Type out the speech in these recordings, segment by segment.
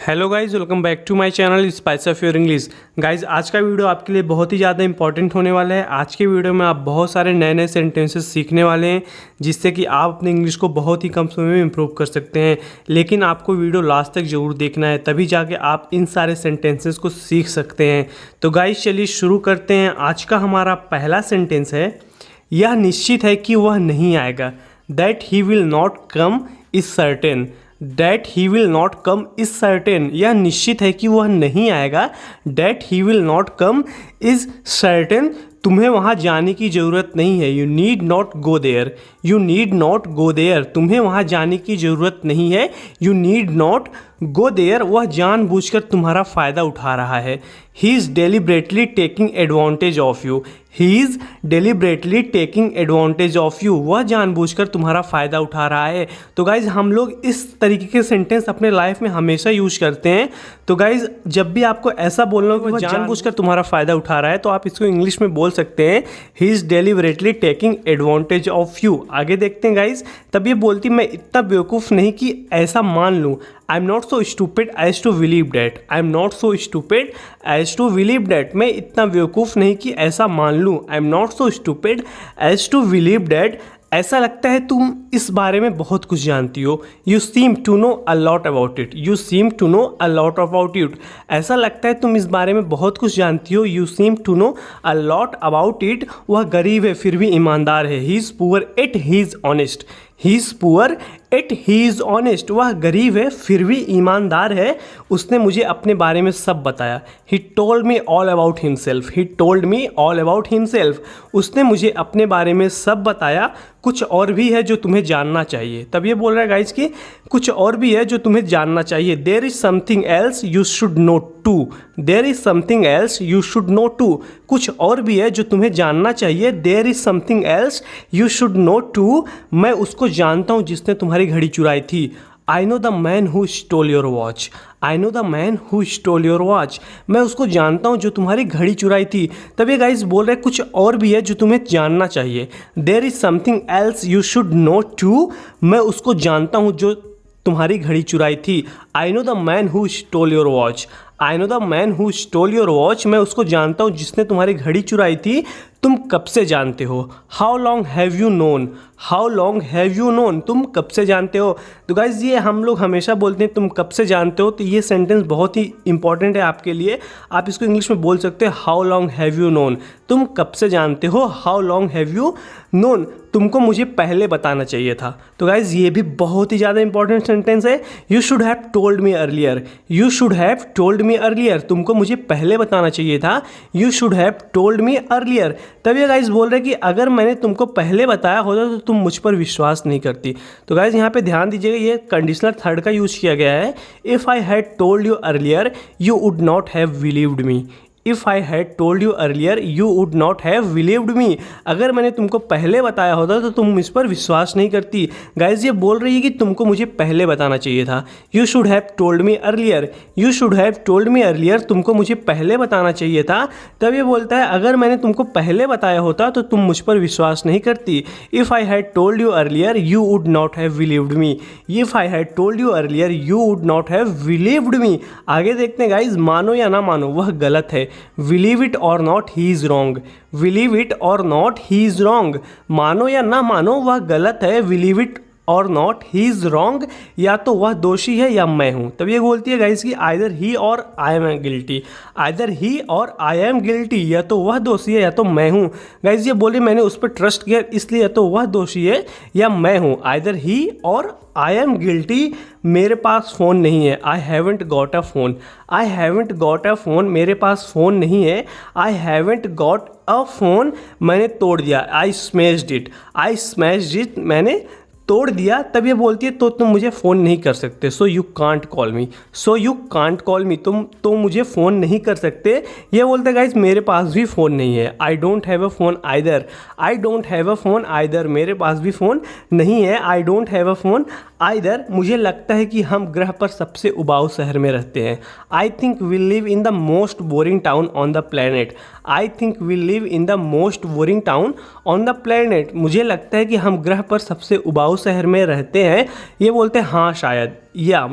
Hello guys, welcome back to my channel spice of your English. Guys, आज का video आपके लिए बहुत ही ज़्यादा इंपॉर्टेंट होने वाला है। आज के वीडियो में आप बहुत सारे नए नए सेंटेंसेस सीखने वाले हैं, जिससे कि आप अपने इंग्लिश को बहुत ही कम समय में इम्प्रूव कर सकते हैं। लेकिन आपको वीडियो लास्ट तक ज़रूर देखना है, तभी जाके आप इन सारे सेंटेंसेस को सीख सकते हैं। तो गाइज़, चलिए शुरू करते हैं। आज का हमारा पहला सेंटेंस है, यह निश्चित है कि वह नहीं आएगा। That he will not come is certain. That he will not come is certain. यह निश्चित है कि वह नहीं आएगा। That he will not come is certain. तुम्हें वहाँ जाने की ज़रूरत नहीं है। You need not go there. You need not go there. तुम्हें वहाँ जाने की ज़रूरत नहीं है। You need not go there. वह जानबूझकर तुम्हारा फ़ायदा उठा रहा है। He is deliberately taking advantage of you. He is deliberately taking advantage of you. वह जानबूझकर तुम्हारा फ़ायदा उठा रहा है। तो गाइज़, हम लोग इस तरीके के सेंटेंस अपने लाइफ में हमेशा यूज़ करते हैं। तो गाइज़, जब भी आपको ऐसा बोलना हो कि वह जानबूझकर तुम्हारा फ़ायदा उठा रहा है, तो आप इसको इंग्लिश में बोल सकते हैं, he is deliberately taking advantage of you. आगे देखते हैं गाइज़। तब ये बोलती, मैं इतना बेवकूफ़ नहीं कि ऐसा मान लूँ। I am not so stupid as to believe that. I am not so stupid as to believe that. मैं इतना बेवकूफ़ नहीं कि ऐसा मान लूँ। I am not so stupid as to believe that. ऐसा लगता है तुम इस बारे में बहुत कुछ जानती हो। You seem to know a lot about it. You seem to know a lot about it. ऐसा लगता है तुम इस बारे में बहुत कुछ जानती हो। You seem to know a lot about it. वह गरीब है फिर भी ईमानदार है। He is poor at he is honest. He is poor at he is honest. वह गरीब है फिर भी ईमानदार है। उसने मुझे अपने बारे में सब बताया। He told me all about himself. He told me all about himself. उसने मुझे अपने बारे में सब बताया। कुछ और भी है जो तुम्हें जानना चाहिए। तब ये बोल रहा है गाइज कि कुछ और भी है जो तुम्हें जानना चाहिए। There is something else you should know too. There is something else you should know too. कुछ और भी है जो तुम्हें जानना चाहिए। There is something else you should know too. मैं उसको जानता हूँ जिसने तुम्हारी घड़ी चुराई थी। I know the man who stole your watch. I know the man who stole your watch. मैं उसको जानता हूँ जो तुम्हारी घड़ी चुराई थी। तब ये गाइस बोल रहे कुछ और भी है जो तुम्हें जानना चाहिए। There is something else you should know too. मैं उसको जानता हूँ जो तुम्हारी घड़ी चुराई थी। I know the man who stole your watch. I know the man who stole your watch. मैं उसको जानता हूँ जिसने तुम्हारी घड़ी चुराई थी। तुम कब से जानते हो। How long have you known. How long have you known. तुम कब से जानते हो। तो गाइज, ये हम लोग हमेशा बोलते हैं तुम कब से जानते हो। तो ये सेंटेंस बहुत ही इंपॉर्टेंट है आपके लिए। आप इसको इंग्लिश में बोल सकते हो, how long have you known. तुम कब से जानते हो। How long have you known. तुमको मुझे पहले बताना चाहिए था। तो गाइज, ये भी बहुत ही ज़्यादा इंपॉर्टेंट सेंटेंस है। You should have told me earlier. You should have told me earlier. तुमको मुझे पहले बताना चाहिए था। You should have told me earlier. तब ये गाइज बोल रहे कि अगर मैंने तुमको पहले बताया होता तो तुम मुझ पर विश्वास नहीं करती। तो गाइज, यहाँ पे ध्यान दीजिएगा, ये कंडीशनल थर्ड का यूज़ किया गया है। If I had told you earlier you would not have believed me. If I had told you earlier you would not have believed me. अगर मैंने तुमको पहले बताया होता तो तुम इस पर विश्वास नहीं करती। गाइज, ये बोल रही है कि तुमको मुझे पहले बताना चाहिए था। You should have told me earlier. You should have told me earlier. तुमको मुझे पहले बताना चाहिए था। तब ये बोलता है अगर मैंने तुमको पहले बताया होता तो तुम मुझ पर विश्वास नहीं करती। If I had told you earlier you would not have believed me. If I had told you earlier you would not have believed me. आगे देखते हैं गाइज, मानो या ना मानो वह गलत है। Believe it or not, he is wrong. Believe it or not, he is wrong. मानो या ना मानो वह गलत है। Believe it or not, he is wrong. या तो वह दोषी है या मैं हूँ। तब ये बोलती है गाइस कि either he or I am guilty. Either he or I am guilty. या तो वह दोषी है या तो मैं हूँ। गाइस, ये बोले मैंने उस पर ट्रस्ट किया इसलिए या तो वह दोषी है या मैं हूँ। Either he or I am guilty. मेरे पास फ़ोन नहीं है। I haven't got a phone. I haven't got a phone. मेरे पास फ़ोन नहीं है। I haven't got a phone. मैंने तोड़ दिया। I smashed it. I smashed it. मैंने तोड़ दिया। तब ये बोलती है तो तुम मुझे फ़ोन नहीं कर सकते। So you can't call me. So you can't call मी। तुम तो मुझे फ़ोन नहीं कर सकते। ये बोलते हैं गाइस मेरे पास भी फ़ोन नहीं है। I don't have a phone either. I don't have a phone either. मेरे पास भी फ़ोन नहीं है। I don't have a phone either. मुझे लगता है कि हम ग्रह पर सबसे उबाऊ शहर में रहते हैं। I think we live in the most boring town on the planet. I think we live in the most boring town on the planet. मुझे लगता है कि हम ग्रह पर सबसे उबाऊ लखनऊ शहर में रहते हैं। ये बोलते हैं हाँ शायद, या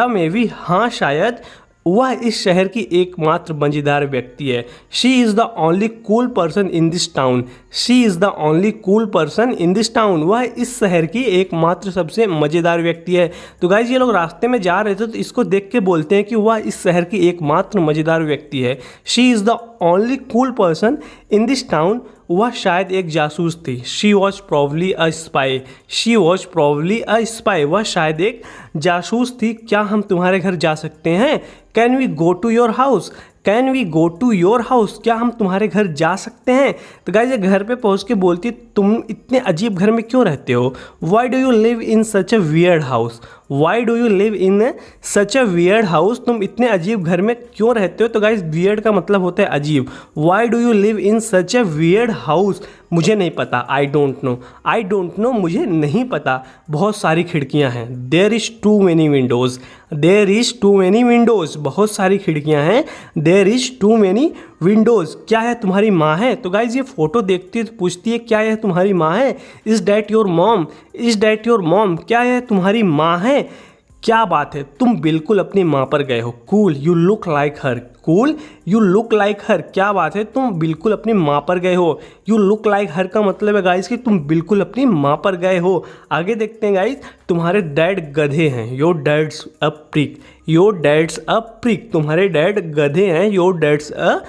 मे बी हाँ शायद वह इस शहर की एकमात्र मज़ेदार व्यक्ति है। She is the only cool person in this town. She is the only cool person in this town. वह इस शहर की एकमात्र सबसे मज़ेदार व्यक्ति है। तो गाइज ये लोग रास्ते में जा रहे थे तो इसको देख के बोलते हैं कि वह इस शहर की एकमात्र मज़ेदार व्यक्ति है। She is the only cool person in this town. वह शायद एक जासूस थी। She was probably a spy. She was probably a spy. वह शायद एक जासूस थी। क्या हम तुम्हारे घर जा सकते हैं? Can we go to your house? Can we go to your house? क्या हम तुम्हारे घर जा सकते हैं? तो गाइस ये घर पे पहुंच के बोलती है तुम इतने अजीब घर में क्यों रहते हो? Y do you live in such a weird house? Y do you live in such a weird house? तुम इतने अजीब घर में क्यों रहते हो? तो गाइस वियर्ड का मतलब होता है अजीब। Why do you live in such a weird house? मुझे नहीं पता, I don't know. I don't know मुझे नहीं पता। बहुत सारी खिड़कियां हैं। There is too many windows. There is too many windows. बहुत सारी खिड़कियां हैं। There is too many windows. क्या है तुम्हारी माँ है? तो गाइज ये फोटो देखती है तो पूछती है क्या है तुम्हारी माँ है? Is that your mom? Is that your mom? क्या है तुम्हारी माँ है? क्या बात है, तुम बिल्कुल अपनी माँ पर गए हो। Cool you look like her. Cool you look like her. क्या बात है, तुम बिल्कुल अपनी माँ पर गए हो। यू लुक लाइक हर का मतलब है गाइस कि तुम बिल्कुल अपनी माँ पर गए हो। आगे देखते हैं गाइस, तुम्हारे डैड गधे हैं। Your dad's a prick. Your dad's a prick. तुम्हारे डैड गधे हैं। Your dad's a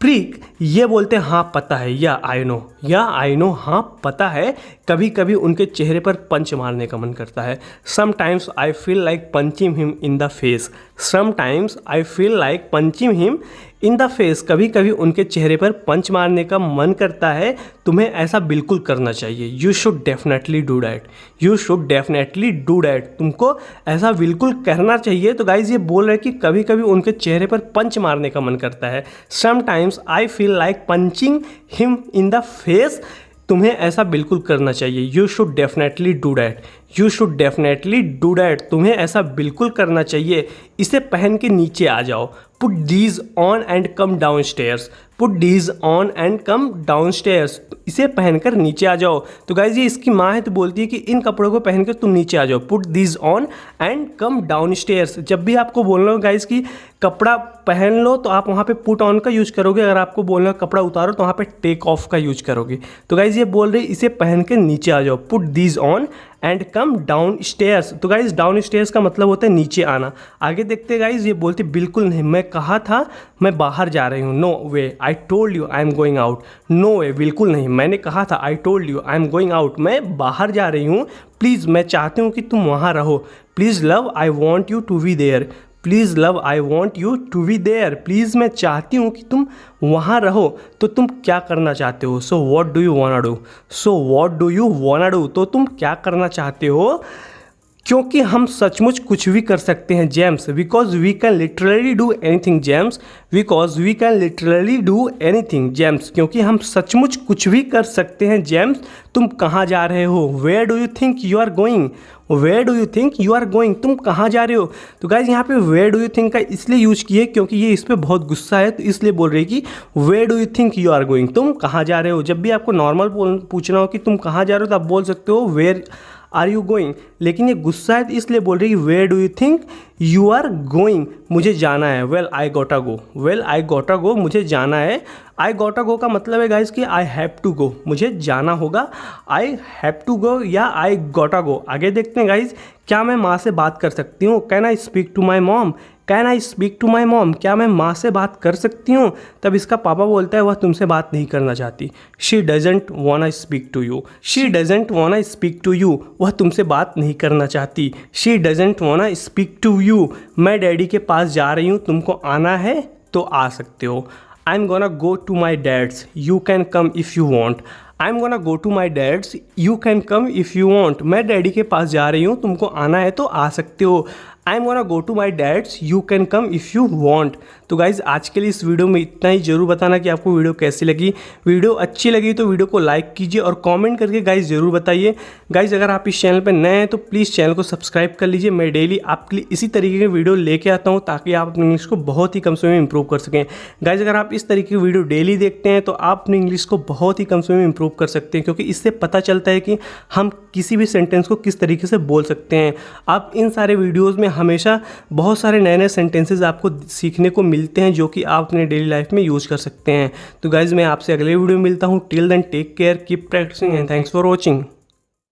prick. ये बोलते हैं हाँ पता है, या आई नो। या आई नो हाँ पता है। कभी कभी उनके चेहरे पर पंच मारने का मन करता है। Sometimes I feel like punching him in the face. Sometimes I feel like punching him in the face. कभी कभी उनके चेहरे पर पंच मारने का मन करता है। तुम्हें ऐसा बिल्कुल करना चाहिए। You should definitely do that. You should definitely do that. तुमको ऐसा बिल्कुल करना चाहिए। तो गाइज ये बोल रहे हैं कि कभी कभी उनके चेहरे पर पंच मारने का मन करता है। Sometimes I feel like punching him in the face. तुम्हें ऐसा बिल्कुल करना चाहिए। You should definitely do that. You should definitely do that. तुम्हें ऐसा बिल्कुल करना चाहिए। इसे पहन के नीचे आ जाओ। Put these on and come down stairs. Put these on and come down stairs. इसे पहनकर नीचे आ जाओ। तो गाइज ये इसकी माँ है तो बोलती है कि इन कपड़ों को पहनकर तुम नीचे आ जाओ। Put these on and come down stairs. जब भी आपको बोलना हो गाइज कि कपड़ा पहन लो तो आप वहाँ पे पुट ऑन का यूज करोगे। अगर आपको बोलना हो कपड़ा उतारो तो वहाँ पे टेक ऑफ का यूज करोगे। तो गाइज ये बोल रहे इसे पहन के नीचे आ जाओ। Put these on and come down stairs. तो गाइज डाउन स्टेयर्स का मतलब होता है नीचे आना। आगे देखते गाइज ये बोलते बिल्कुल नहीं, मैं कहा था मैं बाहर जा रही हूँ। No way I told you I am going out. No way बिल्कुल नहीं, मैंने कहा था I told you I am going out. मैं बाहर जा रही हूँ। प्लीज़ मैं चाहती हूँ कि तुम वहाँ रहो। Please love I want you to be there. Please love I want you to be there. Please मैं चाहती हूँ कि तुम वहाँ रहो। तो तुम क्या करना चाहते हो? So what do you वांना do. So what do you वांना do. तो तुम क्या करना चाहते हो? क्योंकि हम सचमुच कुछ भी कर सकते हैं James. Because we can literally do anything James. Because we can literally do anything James. क्योंकि हम सचमुच कुछ भी कर सकते हैं जेम्स। तुम कहाँ जा रहे हो? Where do you think you are going. Where do you think you are going. तुम कहाँ जा रहे हो? तो गाइज यहाँ पे वेयर डू यू थिंक का इसलिए यूज किए क्योंकि ये इस पर बहुत गुस्सा है, तो इसलिए बोल रही है कि where do you think you are going. तुम कहाँ जा रहे हो? जब भी आपको नॉर्मल पूछना हो कि तुम कहाँ जा रहे हो तो आप बोल सकते हो वेयर आर यू गोइंग। लेकिन ये गुस्सा है तो इसलिए बोल रही है where do you think you are going. मुझे जाना है। वेल आई गोटा गो। वेल आई गोटा गो। मुझे जाना है। आई गोटा गो का मतलब है गाइस कि आई हैव टू गो। मुझे जाना होगा। आई हैव टू गो या आई गोटा गो। आगे देखते हैं गाइस, क्या मैं माँ से बात कर सकती हूँ? Can I speak to my mom. Can I speak to my mom. क्या मैं माँ से बात कर सकती हूँ? तब इसका पापा बोलता है वह तुमसे बात नहीं करना चाहती। She doesn't wanna speak to you. She doesn't wanna speak to you. वह तुमसे बात नहीं करना चाहती। She doesn't wanna speak to you. मैं डैडी के पास जा रही हूँ, तुमको आना है तो आ सकते हो। I am gonna go to my dad's. You can come if you want. I am gonna go to my dad's. You can come if you want. मैं डैडी के पास जा रही हूँ, तुमको आना है तो आ सकते हो। I am gonna go to my dad's, you can come if you want. तो गाइज़ आज के लिए इस वीडियो में इतना ही। ज़रूर बताना कि आपको वीडियो कैसी लगी। वीडियो अच्छी लगी तो वीडियो को लाइक कीजिए और कमेंट करके गाइज़ ज़रूर बताइए। गाइज़ अगर आप इस चैनल पर नए हैं तो प्लीज़ चैनल को सब्सक्राइब कर लीजिए। मैं डेली आपके लिए इसी तरीके के वीडियो लेके आता हूँ ताकि आप अपनी इंग्लिश को बहुत ही कम समय में इंप्रूव कर सकें। गाइज़ अगर आप इस तरीके की वीडियो डेली देखते हैं तो आप अपनी इंग्लिश को बहुत ही कम समय में इंप्रूव कर सकते हैं, क्योंकि इससे पता चलता है कि हम किसी भी सेंटेंस को किस तरीके से बोल सकते हैं। आप इन सारे वीडियोज़ में हमेशा बहुत सारे नए नए सेंटेंसेस आपको सीखने को मिलते हैं जो कि आप अपने डेली लाइफ में यूज़ कर सकते हैं। तो गाइज़ मैं आपसे अगले वीडियो में मिलता हूँ। Till then take care, keep practicing and thanks for watching.